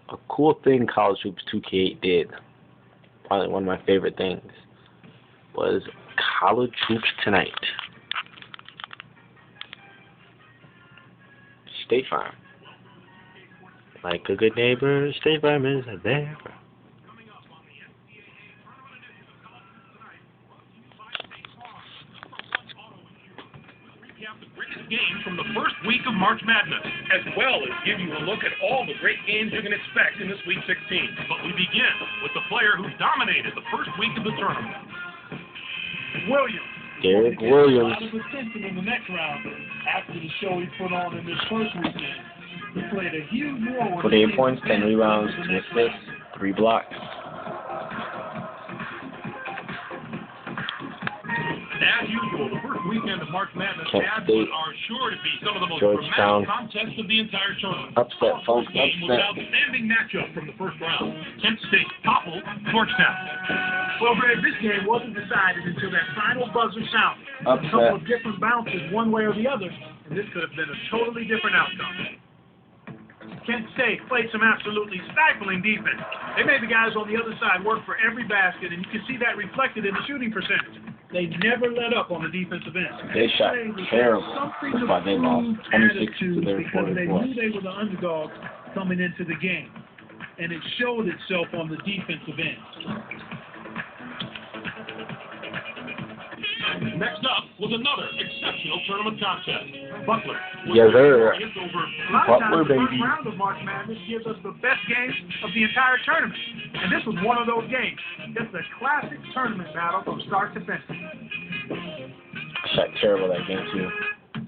A cool thing College Hoops 2K8 did, probably one of my favorite things, was College Hoops Tonight. State Farm. Like a good neighbor, State Farm is there. The greatest games from the first week of March Madness, as well as give you a look at all the great games you can expect in this Week 16. But we begin with the player who dominated the first week of the tournament. Williams. Derek Williams. A lot of attention in the next round after the show he put on in this first weekend. He played a huge role. 48 points, 10 rebounds, 2 assists, 3 blocks. As usual, the first weekend of March Madness Kent State, are sure to be some of the most Georgetown. dramatic contests of the entire tournament. Upset, folks, Game was an upset. outstanding matchup from the first round. Kent State toppled Georgetown. Well, Greg, this game wasn't decided until that final buzzer sounded. A Upset. couple of different bounces one way or the other, and this could have been a totally different outcome. Kent State played some absolutely stifling defense. They made the guys on the other side work for every basket, and you can see that reflected in the shooting percentage. They never let up on the defensive end. They shot terrible. Something That's to why they lost prove 26 to attitude their because they 44. knew they were the underdogs coming into the game, and it showed itself on the defensive end. Next up was another exceptional tournament contest. Butler was Yes, sir. victorious over A lot of Butler, times, the first baby. round of March Madness gives us the best game of the entire tournament, and this was one of those games. It's a classic tournament battle from start to finish. I shot terrible that game, too.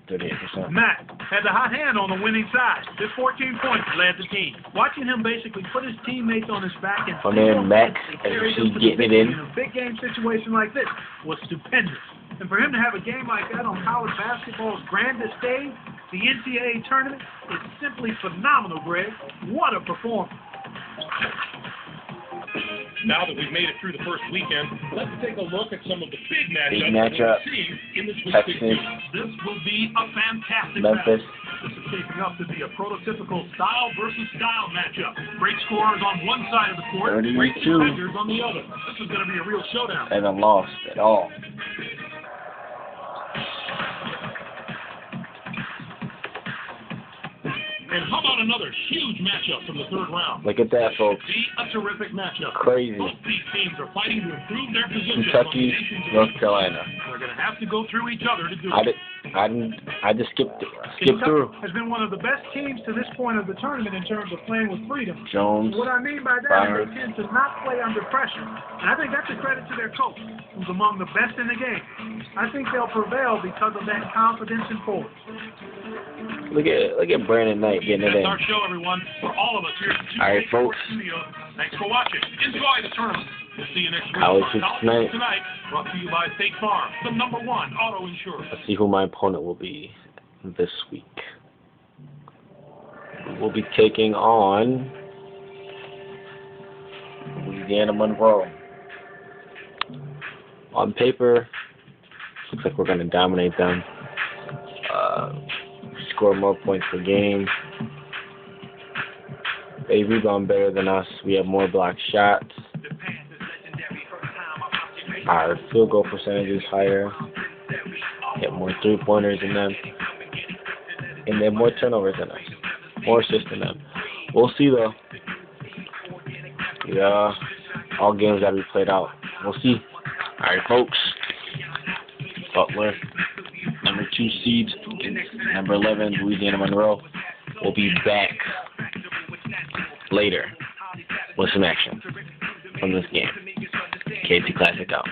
38%. Matt had the hot hand on the winning side. His 14 points led the team. Watching him basically put his teammates on his back and My man Max, carry as them he to the getting it victory in. a big game situation like this was stupendous. And for him to have a game like that on college basketball's grandest stage, the NCAA tournament, is simply phenomenal, Greg. What a performance. Now that we've made it through the first weekend, let's take a look at some of the big matchups matchup. we're seeing in this Week Texas. 16. This will be a fantastic Memphis. battle. This is shaping up to be a prototypical style versus style matchup. Great scorers on one side of the court, great 32. defenders on the other. This is going to be a real showdown. Haven't lost at all. And how about another huge matchup from the third round? Look at that, folks. Be a terrific matchup. Crazy. Both these teams are fighting to improve their position. Kentucky, North Carolina. They're going to have to go through each other to do it. I just skipped Kentucky through. has been one of the best teams to this point of the tournament in terms of playing with freedom. Jones. What I mean by that is they tend to not play under pressure. And I think that's a credit to their coach, who's among the best in the game. I think they'll prevail because of that confidence in force. Look at Brandon Knight getting it That's in. our show, everyone. For all of us here at the All right, 2K folks. Studio, thanks for watching. Enjoy the tournament. We'll see you next week. College on Hoops College Tonight. Hoops Tonight, brought to you by State Farm, the #1 auto insurer. Let's see who my opponent will be this week. We'll be taking on Louisiana Monroe. On paper, looks like we're going to dominate them. Score more points per game. They rebound better than us. We have more block shots. Our field goal percentage is higher. Get more three-pointers than them. And they have more turnovers than us. More assists than them. We'll see, though. Yeah, all games that we played out. We'll see. All right, folks. Butler, number 2 seeds, number 11, Louisiana Monroe. We'll be back later with some action from this game. KT Classic out.